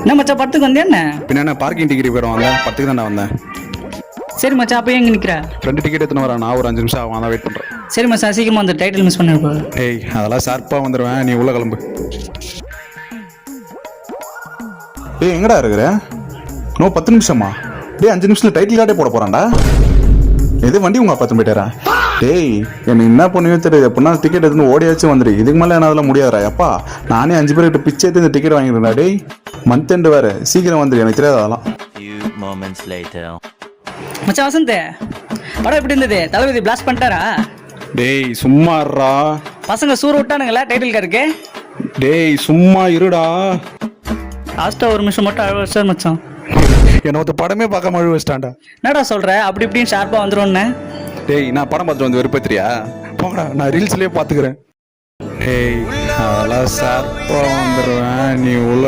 என்ன மச்சான் படத்துக்கு வந்தேன் என்ன? பின்ன என்ன பார்க்கிங் டிக்கெட் போயிடும் வந்தேன், படத்துக்கு தானே வந்தேன். சரி மச்சான், அப்போ எங்கே நிற்கிற? 2 டிக்கெட் எடுத்துன்னு வரேன், நான் ஒரு 5 நிமிஷம் ஆகும், அதான் வெயிட் பண்ணுறேன். சரி மச்சான், சீக்கிரமாக அந்த டைட்டில் மிஸ் பண்ணிருப்போம். ஏய் அதெல்லாம் ஷார்ப்பாக வந்துடுவேன், நீ உள்ள கிளம்பு. ஏய் எங்கடா இருக்கிற? இன்னும் 10 நிமிஷமா? டேய் 5 நிமிஷத்துல டைட்டில் கார்டே போட போறான்டா. எது வண்டி உங்க பார்த்து போயிட்டாரா? டேய் என்ன என்ன பண்ணுவோ தெரியுது, எப்படின்னா டிக்கெட் எடுத்துன்னு ஓடியாச்சும் வந்துடு. இதுக்கு மேலே என்ன அதெல்லாம் முடியாதா? எப்பா நானே 5 பேர்கிட்ட பிச்சை எடுத்து இந்த டிக்கெட் வாங்கிடுறா. டேய் மந்த் எண்டு வேறு, சீக்கிரம் வந்துடு, எனக்கு தெரியாது அதெல்லாம். மச்சான் வசந்த், படம் எப்படி இருந்தது? தளபதி பிளாஸ்ட் பண்ணிட்டாரா? டேய் சும்மா இருடா. பசங்க சூறு விட்டானுங்களா டைட்டில் காருக்கு? டேய் சும்மா இருடா. லாஸ்ட்டாக ஒரு நிமிஷம் மட்டும் அழுவ சார் மச்சான். என்ன ஒருத்த படமே பார்க்காம அழுவ வச்சிட்டான்டா. என்னடா சொல்கிற? அப்படி இப்படின்னு ஷார்ப்பாக வந்துடும்னு. டேய் நான் படம் பார்த்துட்டு வந்து வெறுப்பேத்திரியா? போங்கடா, நான் ரீல்ஸ்லேயே பார்த்துக்கிறேன். டேய் அதெல்லாம் ஷார்ப்பாக வந்துடுவேன், நீ உள்ள